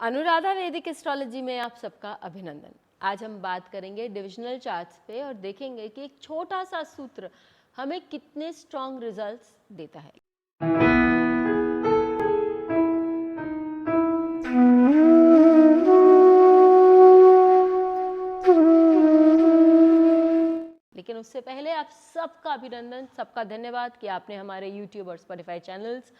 अनुराधा वैदिक एस्ट्रोलॉजी में आप सबका अभिनंदन। आज हम बात करेंगे डिविजनल चार्ट्स पे और देखेंगे कि एक छोटा सा सूत्र हमें कितने स्ट्रॉन्ग रिजल्ट्स देता है। लेकिन उससे पहले आप सबका अभिनंदन, सबका धन्यवाद कि आपने हमारे YouTube और Spotify चैनल्स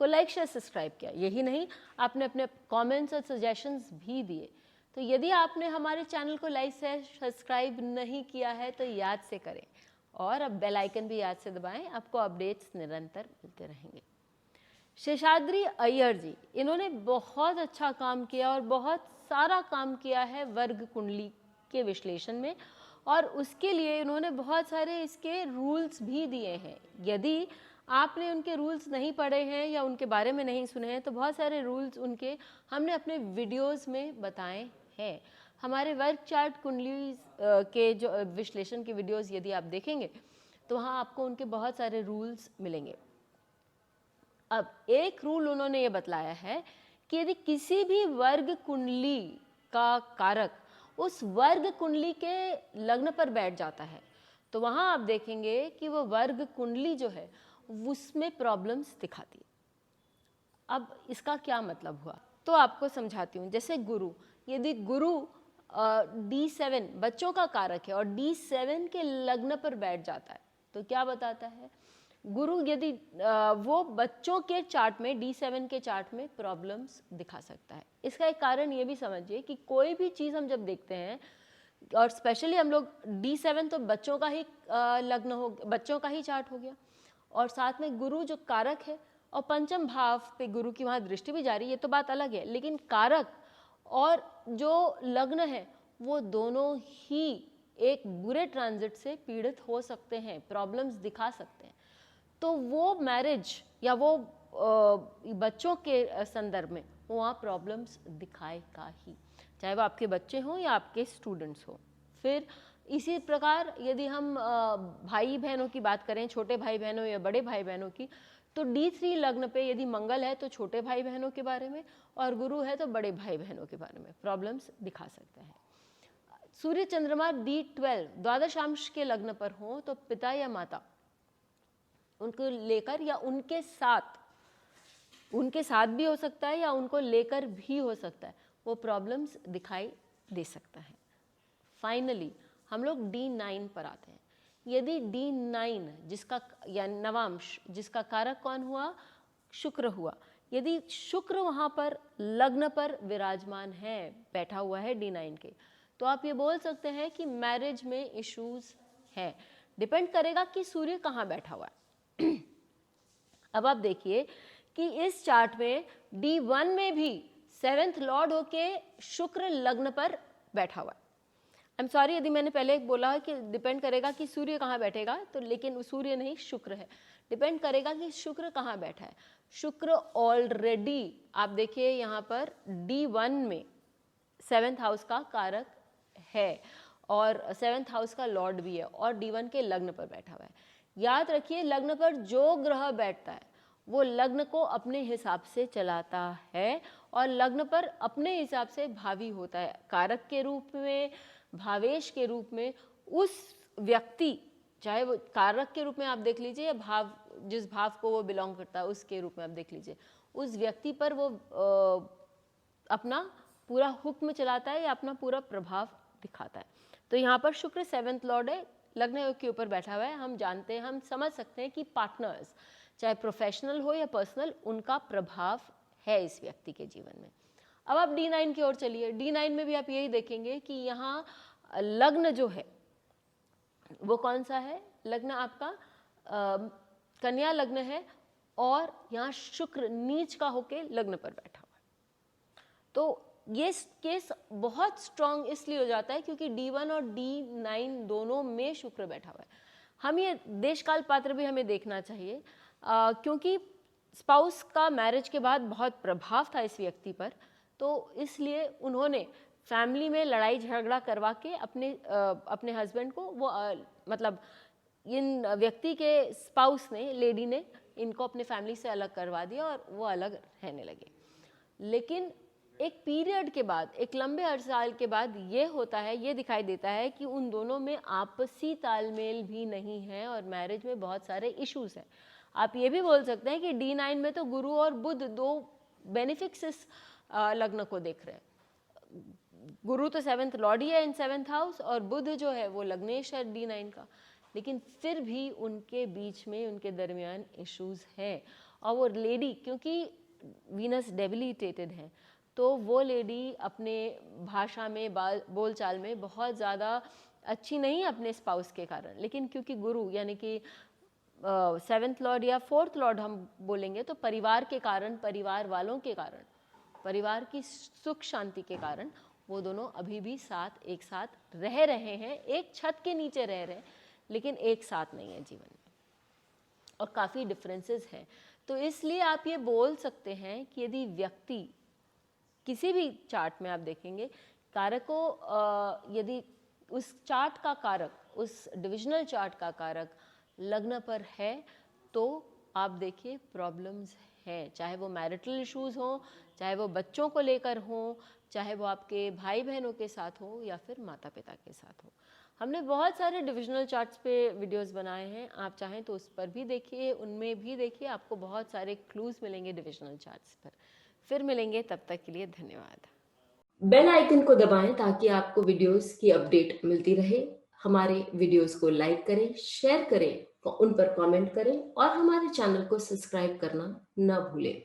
को लाइक शेयर सब्सक्राइब किया। यही नहीं, आपने अपने कमेंट्स और सजेशंस भी दिए। तो यदि आपने हमारे चैनल को लाइक शेयर सब्सक्राइब नहीं किया है तो याद से करें और अब बेल आइकन भी याद से दबाएं, आपको अपडेट्स निरंतर मिलते रहेंगे। शेषाद्री अय्यर जी, इन्होंने बहुत अच्छा काम किया और बहुत सारा काम किया है वर्ग कुंडली के विश्लेषण में, और उसके लिए इन्होंने बहुत सारे इसके रूल्स भी दिए हैं। यदि आपने उनके रूल्स नहीं पढ़े हैं या उनके बारे में नहीं सुने हैं तो बहुत सारे रूल्स उनके हमने अपने वीडियोस में बताए हैं। हमारे वर्ग चार्ट कुंडली के जो विश्लेषण के वीडियोस यदि आप देखेंगे तो वहाँ आपको उनके बहुत सारे रूल्स मिलेंगे। अब एक रूल उन्होंने ये बतलाया है कि यदि किसी भी वर्ग कुंडली का कारक उस वर्ग कुंडली के लग्न पर बैठ जाता है तो वहाँ आप देखेंगे कि वो वर्ग कुंडली जो है उसमें प्रॉब्लम्स दिखाती है। अब इसका क्या मतलब हुआ तो आपको समझाती हूँ। जैसे गुरु, यदि गुरु D7 बच्चों का कारक है और D7 के लग्न पर बैठ जाता है तो क्या बताता है? गुरु यदि वो बच्चों के चार्ट में D7 के चार्ट में प्रॉब्लम्स दिखा सकता है। इसका एक कारण ये भी समझिए कि कोई भी चीज़ हम जब देखते हैं और स्पेशली हम लोग D7 तो बच्चों का ही लग्न हो, बच्चों का ही चार्ट हो गया, और साथ में गुरु जो कारक है और पंचम भाव पे गुरु की वहाँ दृष्टि भी जा रही है, ये तो बात अलग है, लेकिन कारक और जो लग्न है वो दोनों ही एक बुरे ट्रांजिट से पीड़ित हो सकते हैं, प्रॉब्लम्स दिखा सकते हैं। तो वो मैरिज या वो बच्चों के संदर्भ में वहाँ प्रॉब्लम्स दिखाएगा ही, चाहे वो आपके बच्चे हों या आपके स्टूडेंट्स हों। फिर इसी प्रकार यदि हम भाई बहनों की बात करें, छोटे भाई बहनों या बड़े भाई बहनों की, तो D3 लग्न पे यदि मंगल है तो छोटे भाई बहनों के बारे में, और गुरु है तो बड़े भाई बहनों के बारे में प्रॉब्लम्स दिखा सकता है। सूर्य चंद्रमा D12 द्वादशांश के लग्न पर हो तो पिता या माता उनको लेकर या उनके साथ भी हो सकता है या उनको लेकर भी हो सकता है, वो प्रॉब्लम्स दिखाई दे सकता है। फाइनली हम लोग D9 पर आते हैं। यदि D9 जिसका या नवांश जिसका कारक कौन हुआ? शुक्र हुआ। यदि शुक्र वहाँ पर लग्न पर विराजमान है, बैठा हुआ है D9 के, तो आप ये बोल सकते हैं कि मैरिज में इश्यूज है। डिपेंड करेगा कि सूर्य कहाँ बैठा हुआ है। अब आप देखिए कि इस चार्ट में D1 में भी 7th लॉर्ड होके शुक्र लग्न पर बैठा हुआ है। आई एम सॉरी यदि मैंने पहले बोला कि डिपेंड करेगा कि सूर्य कहाँ बैठेगा, तो लेकिन सूर्य नहीं, शुक्र है। डिपेंड करेगा कि शुक्र कहाँ बैठा है। शुक्र ऑलरेडी आप देखिए यहाँ पर D1 में 7th हाउस का कारक है और 7th हाउस का लॉर्ड भी है और D1 के लग्न पर बैठा हुआ है। याद रखिए, लग्न पर जो ग्रह बैठता है वो लग्न को अपने हिसाब से चलाता है और लग्न पर अपने हिसाब से भावी होता है, कारक के रूप में, भावेश के रूप में। उस व्यक्ति, चाहे वो कारक के रूप में आप देख लीजिए या भाव, जिस भाव को वो बिलोंग करता है उसके रूप में आप देख लीजिए, उस व्यक्ति पर वो अपना पूरा हुक्म चलाता है या अपना पूरा प्रभाव दिखाता है। तो यहाँ पर शुक्र 7th लॉर्ड है, लग्न के ऊपर बैठा हुआ है। हम जानते हैं, हम समझ सकते हैं कि पार्टनर्स, चाहे प्रोफेशनल हो या पर्सनल, उनका प्रभाव है इस व्यक्ति के जीवन में। अब आप D9 की ओर चलिए। D9 में भी आप यही देखेंगे कि यहाँ लग्न जो है वो कौन सा है? लग्न आपका कन्या लग्न है और यहाँ शुक्र नीच का होके लग्न पर बैठा हुआ है। तो ये केस बहुत स्ट्रांग इसलिए हो जाता है क्योंकि D1 और D9 दोनों में शुक्र बैठा हुआ है। हम ये देश काल पात्र भी हमें देखना चाहिए, क्योंकि स्पाउस का मैरिज के बाद बहुत प्रभाव था इस व्यक्ति पर, तो इसलिए उन्होंने फैमिली में लड़ाई झगड़ा करवा के अपने हस्बैंड को वो मतलब इन व्यक्ति के स्पाउस ने, लेडी ने इनको अपने फैमिली से अलग करवा दिया और वो अलग रहने लगे। लेकिन एक पीरियड के बाद, एक लंबे अरसाल के बाद ये होता है, ये दिखाई देता है कि उन दोनों में आपसी तालमेल भी नहीं है और मैरिज में बहुत सारे इश्यूज हैं। आप ये भी बोल सकते हैं कि D9 में तो गुरु और बुध दो बेनिफिक्स इस लग्न को देख रहे हैं। गुरु तो 7th लॉर्ड ही है इन 7th हाउस, और बुध जो है वो लग्नेश है D9 का, लेकिन फिर भी उनके बीच में, उनके दरमियान इश्यूज हैं। और वो लेडी, क्योंकि वीनस डेबिलिटेटेड है, तो वो लेडी अपने भाषा में, बोलचाल में बहुत ज़्यादा अच्छी नहीं अपने स्पाउस के कारण, लेकिन क्योंकि गुरु यानी कि 7th लॉर्ड या 4th लॉर्ड हम बोलेंगे, तो परिवार के कारण, परिवार वालों के कारण, परिवार की सुख शांति के कारण वो दोनों अभी भी एक साथ रह रहे हैं, एक छत के नीचे रह रहे हैं, लेकिन एक साथ नहीं है जीवन में, और काफ़ी डिफरेंसेस हैं। तो इसलिए आप ये बोल सकते हैं कि यदि व्यक्ति किसी भी चार्ट में आप देखेंगे कारकों, यदि उस चार्ट का कारक, उस डिविजनल चार्ट का कारक लग्न पर है, तो आप देखिए प्रॉब्लम्स हैं, चाहे वो मैरिटल इश्यूज हों, चाहे वो बच्चों को लेकर हों, चाहे वो आपके भाई बहनों के साथ हो या फिर माता पिता के साथ हो। हमने बहुत सारे डिविजनल चार्ट्स पे वीडियोस बनाए हैं, आप चाहें तो उस पर भी देखिए, उनमें भी देखिए, आपको बहुत सारे क्लूज मिलेंगे डिविजनल चार्ट्स पर। फिर मिलेंगे, तब तक के लिए धन्यवाद। बेल आइकन को दबाएं ताकि आपको वीडियोस की अपडेट मिलती रहे। हमारे वीडियोस को लाइक करें, शेयर करें, उन पर कमेंट करें और हमारे चैनल को सब्सक्राइब करना न भूलें।